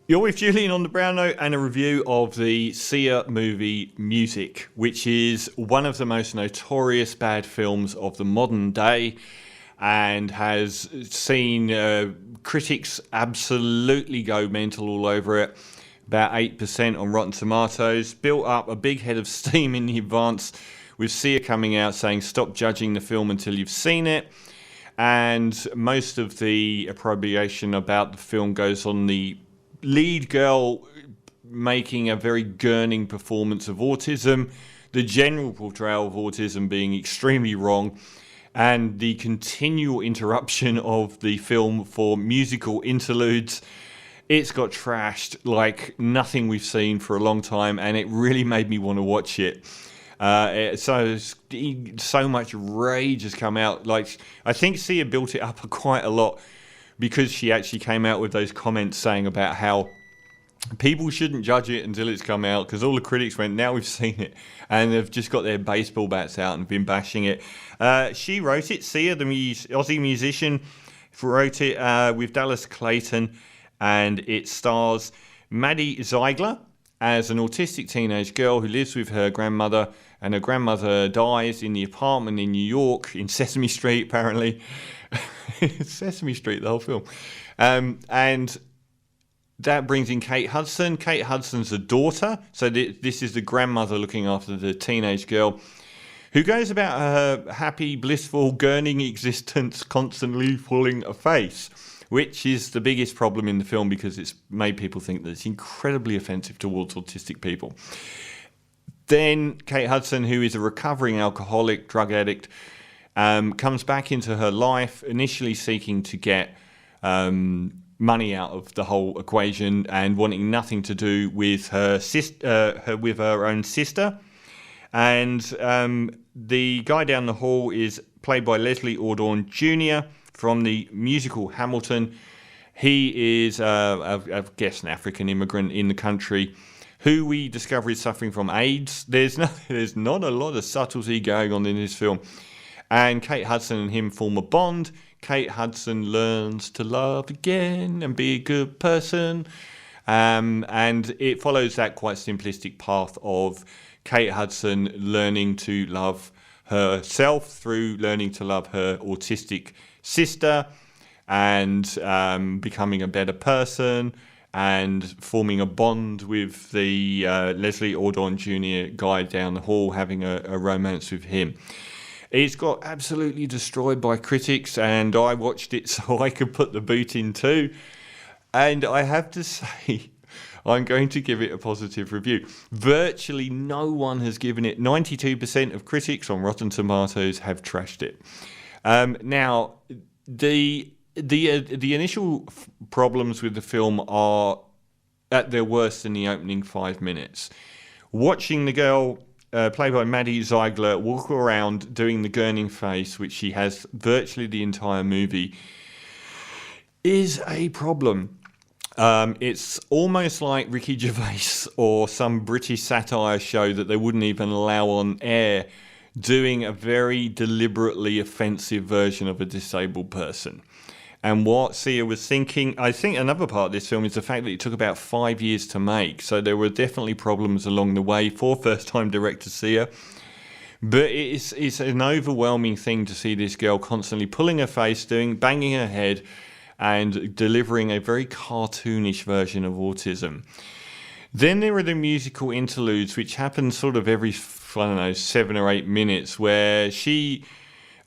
You're with Julian on the Brown Note and a review of the Sia movie Music, which is one of the most notorious bad films of the modern day and has seen critics absolutely go mental all over it. About 8% on Rotten Tomatoes. Built up a big head of steam in the advance with Sia coming out saying stop judging the film until you've seen it. And most of the appropriation about the film goes on the lead girl making a very gurning performance of autism, the general portrayal of autism being extremely wrong, and the continual interruption of the film for musical interludes. It's got trashed like nothing we've seen for a long time, and it really made me want to watch it. So much rage has come out. Like, I think Sia built it up quite a lot because she actually came out with those comments saying about how people shouldn't judge it until it's come out, because all the critics went, now we've seen it, and they've just got their baseball bats out and been bashing it. She wrote it, Sia, the Aussie musician, wrote it with Dallas Clayton, and it stars Maddie Ziegler as an autistic teenage girl who lives with her grandmother, and her grandmother dies in the apartment in New York, in Sesame Street, apparently. Sesame Street, the whole film. And that brings in Kate Hudson. Kate Hudson's the daughter, so this is the grandmother looking after the teenage girl, who goes about her happy, blissful, gurning existence, constantly pulling a face, which is the biggest problem in the film because it's made people think that it's incredibly offensive towards autistic people. Then Kate Hudson, who is a recovering alcoholic, drug addict, comes back into her life, initially seeking to get money out of the whole equation and wanting nothing to do with her own sister. And the guy down the hall is played by Leslie Odom Jr. from the musical Hamilton. He is, I guess, an African immigrant in the country who we discover is suffering from AIDS. There's not a lot of subtlety going on in this film. And Kate Hudson and him form a bond. Kate Hudson learns to love again and be a good person. And it follows that quite simplistic path of Kate Hudson learning to love herself through learning to love her autistic sister and becoming a better person and forming a bond with the Leslie Odom Jr. guy down the hall, having a romance with him. It's got absolutely destroyed by critics, and I watched it so I could put the boot in too. And I have to say, I'm going to give it a positive review. Virtually no one has given it. 92% of critics on Rotten Tomatoes have trashed it. Now, the initial problems with the film are at their worst in the opening 5 minutes. Watching the girl, played by Maddie Ziegler, walk around doing the gurning face, which she has virtually the entire movie, is a problem. It's almost like Ricky Gervais or some British satire show that they wouldn't even allow on air, doing a very deliberately offensive version of a disabled person. And what Sia was thinking, I think another part of this film is the fact that it took about 5 years to make. So there were definitely problems along the way for first-time director Sia. But it's an overwhelming thing to see this girl constantly pulling her face, banging her head, and delivering a very cartoonish version of autism. Then there are the musical interludes, which happen sort of every, 7 or 8 minutes, where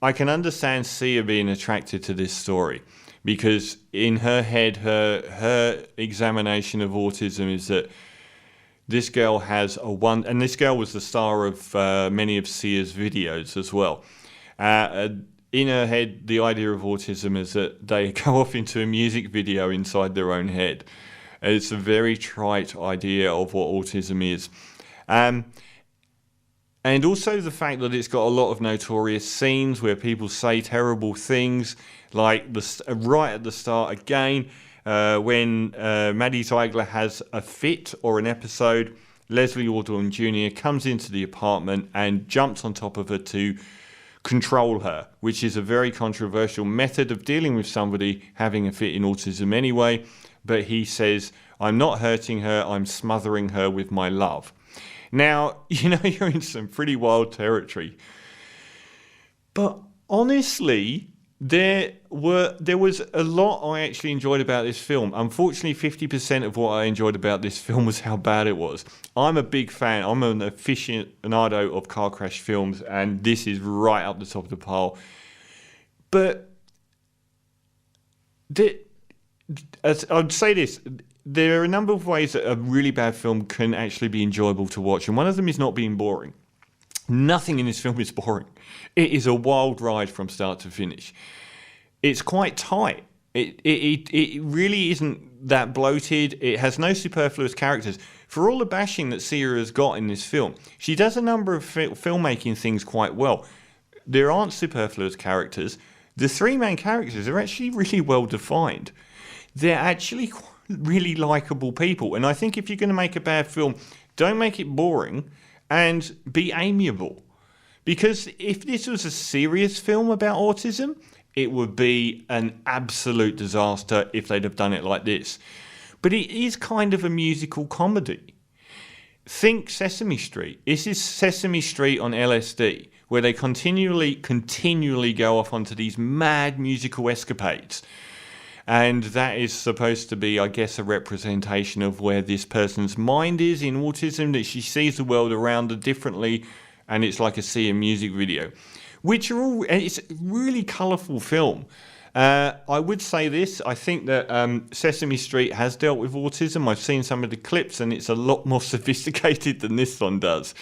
I can understand Sia being attracted to this story. Because in her head, her examination of autism is that this girl has and this girl was the star of many of Sia's videos as well. In her head, the idea of autism is that they go off into a music video inside their own head. It's a very trite idea of what autism is. And also the fact that it's got a lot of notorious scenes where people say terrible things, like right at the start again, when Maddie Ziegler has a fit or an episode, Leslie Odom Jr. comes into the apartment and jumps on top of her to control her, which is a very controversial method of dealing with somebody having a fit in autism anyway. But he says, I'm not hurting her. I'm smothering her with my love. Now, you're in some pretty wild territory. But honestly, there was a lot I actually enjoyed about this film. Unfortunately, 50% of what I enjoyed about this film was how bad it was. I'm a big fan. I'm an aficionado of car crash films, and this is right up the top of the pile. But I'd say this. There are a number of ways that a really bad film can actually be enjoyable to watch, and one of them is not being boring. Nothing in this film is boring. It is a wild ride from start to finish. It's quite tight. It really isn't that bloated. It has no superfluous characters. For all the bashing that Sia has got in this film, she does a number of filmmaking things quite well. There aren't superfluous characters. The three main characters are actually really well defined. They're actually really likable people. And I think if you're going to make a bad film, don't make it boring and be amiable. Because if this was a serious film about autism, it would be an absolute disaster if they'd have done it like this. But it is kind of a musical comedy. Think Sesame Street. This is Sesame Street on LSD, where they continually go off onto these mad musical escapades. And that is supposed to be, I guess, a representation of where this person's mind is in autism, that she sees the world around her differently, and it's like a Sia music video. It's a really colourful film. I would say this, I think that Sesame Street has dealt with autism. I've seen some of the clips, and it's a lot more sophisticated than this one does.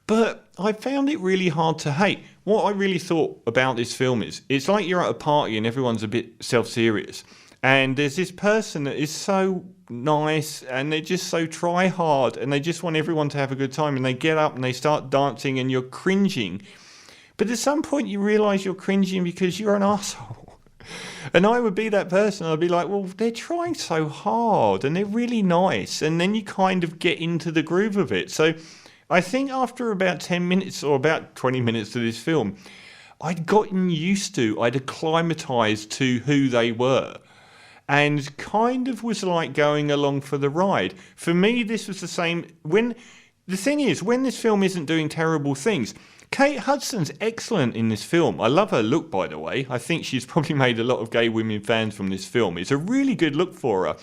But I found it really hard to hate. What I really thought about this film is, it's like you're at a party and everyone's a bit self-serious. And there's this person that is so nice and they're just so try hard and they just want everyone to have a good time, and they get up and they start dancing and you're cringing. But at some point you realise you're cringing because you're an asshole. And I would be that person. I'd be like, well, they're trying so hard and they're really nice. And then you kind of get into the groove of it. So I think after about 10 minutes or about 20 minutes of this film, I'd acclimatised to who they were and kind of was like going along for the ride. For me, this was the same. The thing is, when this film isn't doing terrible things, Kate Hudson's excellent in this film. I love her look, by the way. I think she's probably made a lot of gay women fans from this film. It's a really good look for her.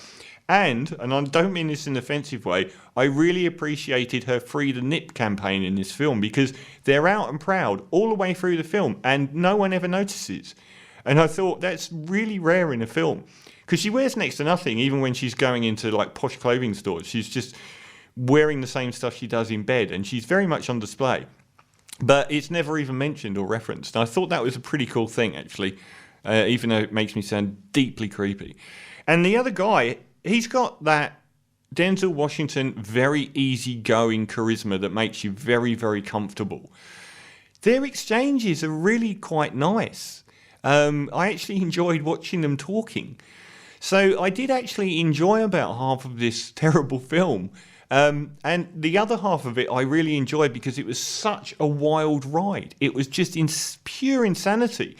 And I don't mean this in an offensive way, I really appreciated her Free the Nip campaign in this film, because they're out and proud all the way through the film and no one ever notices. And I thought that's really rare in a film, because she wears next to nothing, even when she's going into like posh clothing stores. She's just wearing the same stuff she does in bed, and she's very much on display. But it's never even mentioned or referenced. And I thought that was a pretty cool thing, actually, even though it makes me sound deeply creepy. And the other guy, he's got that Denzel Washington very easygoing charisma that makes you very, very comfortable. Their exchanges are really quite nice. I actually enjoyed watching them talking. So I did actually enjoy about half of this terrible film. And the other half of it I really enjoyed because it was such a wild ride. It was just pure insanity.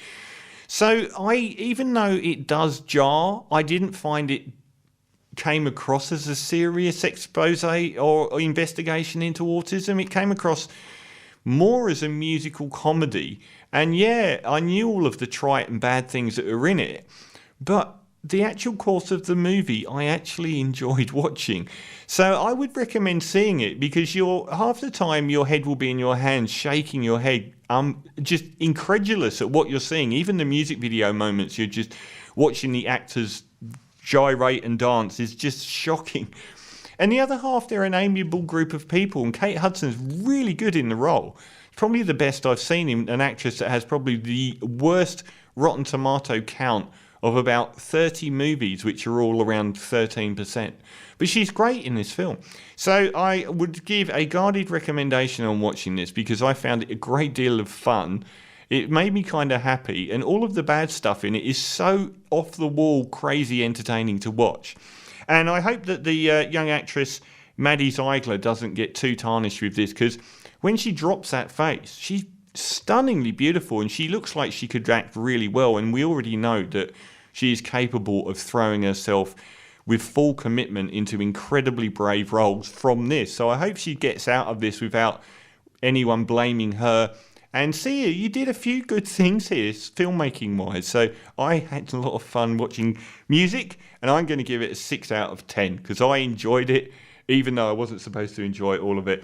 So even though it does jar, I didn't find it came across as a serious expose or investigation into autism. It came across more as a musical comedy. And yeah, I knew all of the trite and bad things that were in it, but the actual course of the movie I actually enjoyed watching. So I would recommend seeing it, because half the time your head will be in your hands, shaking your head, just incredulous at what you're seeing. Even the music video moments, you're just watching the actors gyrate and dance is just shocking. And the other half, they're an amiable group of people, and Kate Hudson's really good in the role. Probably the best I've seen in an actress that has probably the worst Rotten Tomato count of about 30 movies, which are all around 13%. But she's great in this film. So I would give a guarded recommendation on watching this, because I found it a great deal of fun. It made me kind of happy, and all of the bad stuff in it is so off-the-wall, crazy entertaining to watch. And I hope that the young actress Maddie Ziegler doesn't get too tarnished with this, because when she drops that face, she's stunningly beautiful, and she looks like she could act really well, and we already know that she is capable of throwing herself with full commitment into incredibly brave roles from this. So I hope she gets out of this without anyone blaming her. And Sia, you did a few good things here, filmmaking wise. So I had a lot of fun watching music, and I'm going to give it a 6 out of 10 because I enjoyed it, even though I wasn't supposed to enjoy all of it.